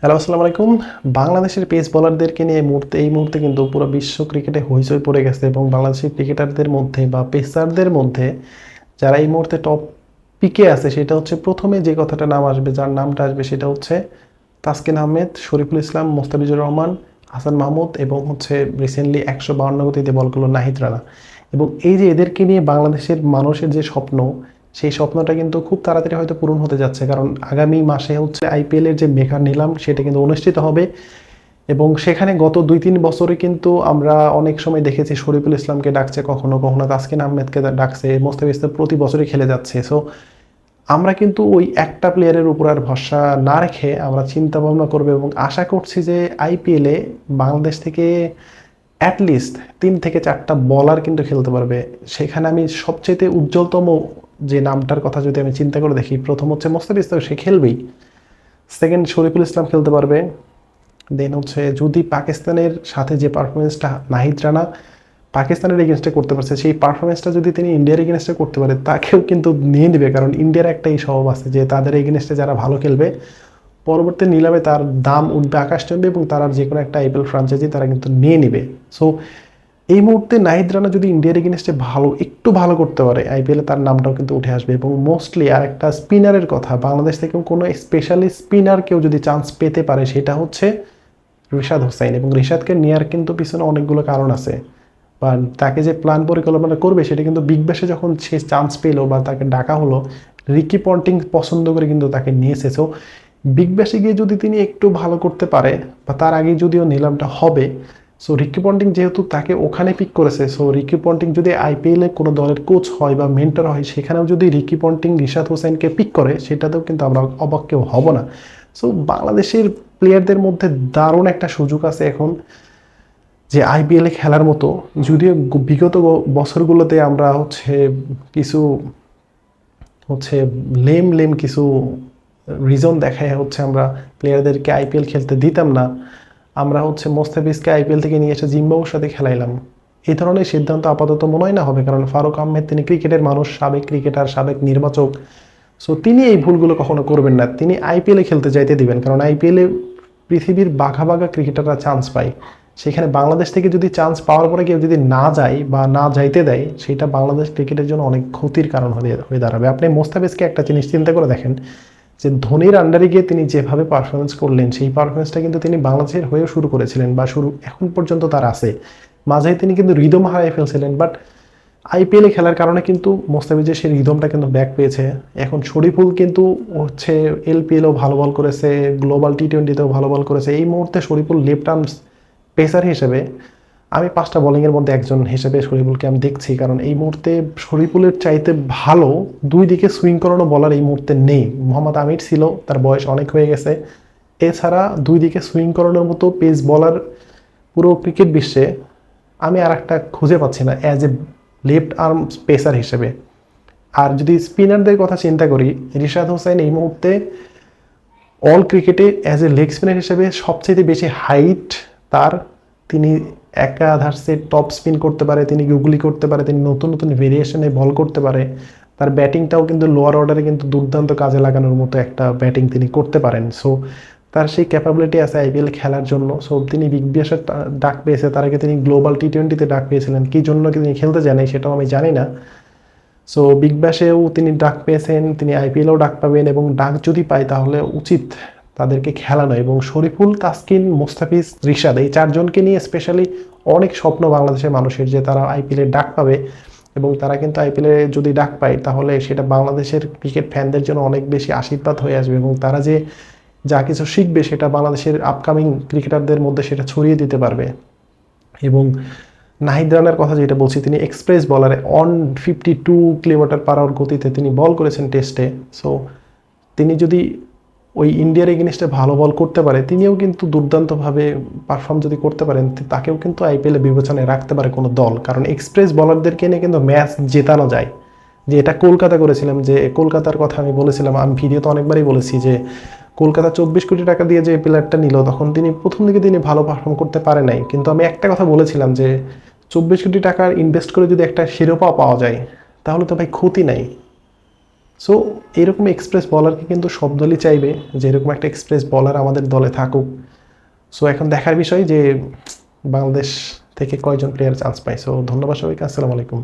Hello, আসসালামু আলাইকুম। বাংলাদেশের পেস বোলারদেরকে নিয়ে এই মুহূর্তে কিন্তু পুরো বিশ্ব ক্রিকেটে হইচই পড়ে গেছে এবং বাংলাদেশের ক্রিকেটারদের মধ্যে বা পেসারদের মধ্যে যারা এই মুহূর্তে টপ পিকে আছে সেটা হচ্ছে প্রথমে যে কথাটা নাম আসবে, যার নামটা আসবে সেটা হচ্ছে তাসকিন আহমেদ, শরীফুল ইসলাম, মোস্তাফিজুর রহমান, হাসান মাহমুদ এবং হচ্ছে রিসেন্টলি 152 গতিতে বল করলো নাহিদ রানা। এবং এই যে এদেরকে নিয়ে বাংলাদেশের মানুষের যে স্বপ্ন, সেই স্বপ্নটা কিন্তু খুব তাড়াতাড়ি হয়তো পূরণ হতে যাচ্ছে, কারণ আগামী মাসে হচ্ছে আইপিএলের যে মেগা নিলাম সেটা কিন্তু অনুষ্ঠিত হবে। এবং সেখানে গত 2-3 বছরে কিন্তু আমরা অনেক সময় দেখেছি শরীফুল ইসলামকে ডাকছে, কখনো কখনো তাসকিন আহমেদকে ডাকছে, মোস্তাফিজ তো প্রতি বছরই খেলে যাচ্ছে। সো আমরা কিন্তু ওই একটা প্লেয়ারের উপর আর ভরসা না রেখে আমরা চিন্তা ভাবনা করবো এবং আশা করছি যে আইপিএলে বাংলাদেশ থেকে অ্যাটলিস্ট 3 থেকে 4টা বলার কিন্তু খেলতে পারবে। সেখানে আমি সবচেয়ে উজ্জ্বলতম যে নামটার কথা যদি আমি চিন্তা করে দেখি, প্রথম হচ্ছে মোস্তাফিজ, তো সে খেলবেই। সেকেন্ড, শরীফুল ইসলাম খেলতে পারবে। দেন হচ্ছে যদি পাকিস্তানের সাথে যে পারফরমেন্সটা নাহিদ রানা পাকিস্তানের এগেনস্টে করতে পারছে, সেই পারফরমেন্সটা যদি তিনি ইন্ডিয়ার এগেনস্টে করতে পারে, তাকেও কিন্তু নিয়ে নেবে। কারণ ইন্ডিয়ার একটা এই স্বভাব আছে যে তাদের এগেনস্টে যারা ভালো খেলবে পরবর্তী নিলামে তার দাম উঠবে আকাশ চলবে এবং তারা যে কোনো একটা আইপিএল ফ্রাঞ্চাইজি তারা কিন্তু নিয়ে নেবে। সো এই মুহূর্তে নাহিদ রানা যদি ইন্ডিয়ার এগেনস্টে একটু ভালো করতে পারে, আইপিএলে তার নামটাও কিন্তু উঠে আসবে। এবং মোস্টলি আর একটা স্পিনারের কথা, বাংলাদেশ থেকেও কোনো স্পেশালি স্পিনার কেউ যদি চান্স পেতে পারে সেটা হচ্ছে রিশাদ হোসাইন। এবং রিশাদকে নেওয়ার কিন্তু পিছনে অনেকগুলো কারণ আছে, বা তাকে যে প্ল্যান পরিকল্পনা করবে সেটা কিন্তু বিগ ব্যাশে যখন সে চান্স পেলো বা তাকে ডাকা হলো, রিকি পন্টিং পছন্দ করে কিন্তু তাকে নিয়েছে। সো বিগ ব্যাশে গিয়ে যদি তিনি একটু ভালো করতে পারে, বা তার আগে যদিও নিলামটা হবে, সো রিকি পন্টিং যেহেতু তাকে ওখানে পিক করেছে, সো রিকি পন্টিং যদি আইপিএলে কোনো দলের কোচ হয় বা মেন্টর হয়, সেখানেও যদি রিকি পন্টিং রিশাদ হোসেনকে পিক করে, সেটাতেও কিন্তু আমরা অবাক কেউ হব না। সো বাংলাদেশের প্লেয়ারদের মধ্যে দারুণ একটা সুযোগ আছে এখন যে আইপিএলে খেলার মতো। যদিও বিগত বছরগুলোতে আমরা কিছু হচ্ছে লেম লেম কিছু রিজন দেখায় আমরা প্লেয়ারদেরকে আইপিএল খেলতে দিতাম না, আমরা মোস্তাফিজকে আইপিএল থেকে নিয়ে এসে জিম্বাবুর সাথে খেলাইলাম। এই ধরনের সিদ্ধান্ত আপাতত মনে হয় না হবে, কারণ ফারুক আহমেদ তিনি ক্রিকেটের মানুষ, সাবেক ক্রিকেটার, সাবেক নির্বাচক। সো তিনি এই ভুলগুলো কখনো করবেন না, তিনি আইপিএলে খেলতে যাইতে দিবেন। কারণ আইপিএলে পৃথিবীর বাঘা বাঘা ক্রিকেটাররা চান্স পায়, সেখানে বাংলাদেশ থেকে যদি চান্স পাওয়ার পরে কেউ যদি না যায় বা না যাইতে দেয়, সেটা বাংলাদেশ ক্রিকেটের জন্য অনেক ক্ষতির কারণ হয়ে দাঁড়াবে। আপনি মোস্তাফিজকে একটা জিনিস চিন্তা করে দেখেন, যে ধোনির আন্ডারে গিয়ে তিনি যেভাবে পারফরমেন্স করলেন, সেই পারফরমেন্সটা কিন্তু তিনি বাংলাদেশের হয়েও শুরু করেছিলেন, বা এখন পর্যন্ত তার আছে। মাঝে তিনি কিন্তু রিদম হারিয়ে ফেলছিলেন, বাট আইপিএলে খেলার কারণে কিন্তু মোস্তাফিজের সেই রিদমটা কিন্তু ব্যাক পেয়েছে। এখন শরীফুল কিন্তু এলপিএলও ভালো বল করেছে, গ্লোবাল টি20তেও ভালো বল করেছে। এই মুহূর্তে শরীফুল লেফট আর্ম পেসার হিসেবে আমি 5টা বোলিংয়ের মধ্যে একজন হিসেবে শরীফুলকে আমি দেখছি। কারণ এই মুহূর্তে শরীফুলের চাইতে ভালো দুই দিকে সুইং করানো বলার এই মুহূর্তে নেই। মোহাম্মদ আমির ছিল, তার বয়স অনেক হয়ে গেছে। এছাড়া দুই দিকে সুইং করানোর মতো পেস বলার পুরো ক্রিকেট বিশ্বে আমি আর একটা খুঁজে পাচ্ছি না as a left arm pacer হিসেবে। আর যদি স্পিনারদের কথা চিন্তা করি, রিশাদ হোসেন এই মুহূর্তে অল ক্রিকেটে অ্যাজ এ লেগ স্পিনার হিসেবে সবচেয়ে বেশি হাইট তার। তিনি একাধারে টপ স্পিন করতে পারে, তিনি গুগলি করতে পারে, তিনি নতুন নতুন ভেরিয়েশনে বল করতে পারে। তার ব্যাটিংটাও কিন্তু লোয়ার অর্ডারে কিন্তু দুর্দান্ত কাজে লাগানোর মতো একটা ব্যাটিং তিনি করতে পারেন। সো তার সেই ক্যাপাবিলিটি আছে আইপিএল খেলার জন্য। সো তিনি বিগ ব্যাশের ডাক পেয়েছে, তার আগে তিনি গ্লোবাল টি20তে ডাক পেয়েছিলেন। কি জন্য তিনি খেলতে জানে সেটাও আমি জানি না। সো বিগ ব্যাশেও তিনি ডাক পেয়েছেন, তিনি আইপিএলেও ডাক পাবেন, এবং ডাক যদি পায় তাহলে উচিত তাদেরকে খেলানো। এবং শরীফুল, তাসকিন, মোস্তাফিজ, রিশাদ, এই 4জনকে নিয়ে স্পেশালি অনেক স্বপ্ন বাংলাদেশের মানুষের যে তারা আইপিএলে ডাক পাবে। এবং তারা কিন্তু আইপিএলে যদি ডাক পায় তাহলে সেটা বাংলাদেশের ক্রিকেট ফ্যানদের জন্য অনেক বেশি আশীর্বাদ হয়ে আসবে, এবং তারা যে যা কিছু শিখবে সেটা বাংলাদেশের আপকামিং ক্রিকেটারদের মধ্যে সেটা ছড়িয়ে দিতে পারবে। এবং নাহিদ রানার কথা যেটা বলছি, তিনি এক্সপ্রেস বলারে 152 কিলোমিটার/আওয়ার গতিতে তিনি বল করেছেন টেস্টে। সো তিনি যদি ওই ইন্ডিয়ার এগেনস্টে ভালো বল করতে পারে, তিনিও কিন্তু দুর্দান্তভাবে পারফর্ম যদি করতে পারেন, তাকেও কিন্তু আইপিএলে বিবেচনায় রাখতে পারে কোনো দল। কারণ এক্সপ্রেস বলারদেরকে নিয়ে কিন্তু ম্যাচ জেতানো যায়। যে এটা কলকাতা করেছিলাম, যে কলকাতার কথা আমি বলেছিলাম, আমি ভিডিওতে অনেকবারই বলেছি যে কলকাতা 24 কোটি টাকা দিয়ে যে প্লেয়ারটা নিল, তখন তিনি প্রথম দিকে তিনি ভালো পারফর্ম করতে পারে নাই। কিন্তু আমি একটা কথা বলেছিলাম যে 24 কোটি টাকার ইনভেস্ট করে যদি একটা শিরোপা পাওয়া যায়, তাহলে তো ভাই ক্ষতি নাই। সো এরকম এক্সপ্রেস বলারকে কিন্তু সব দলই চাইবে যে এরকম একটা এক্সপ্রেস বলার আমাদের দলে থাকুক। সো এখন দেখার বিষয় যে বাংলাদেশ থেকে কয়জন প্লেয়ার চান্স পায়। সো ধন্যবাদ সবাইকে, আসসালামু আলাইকুম।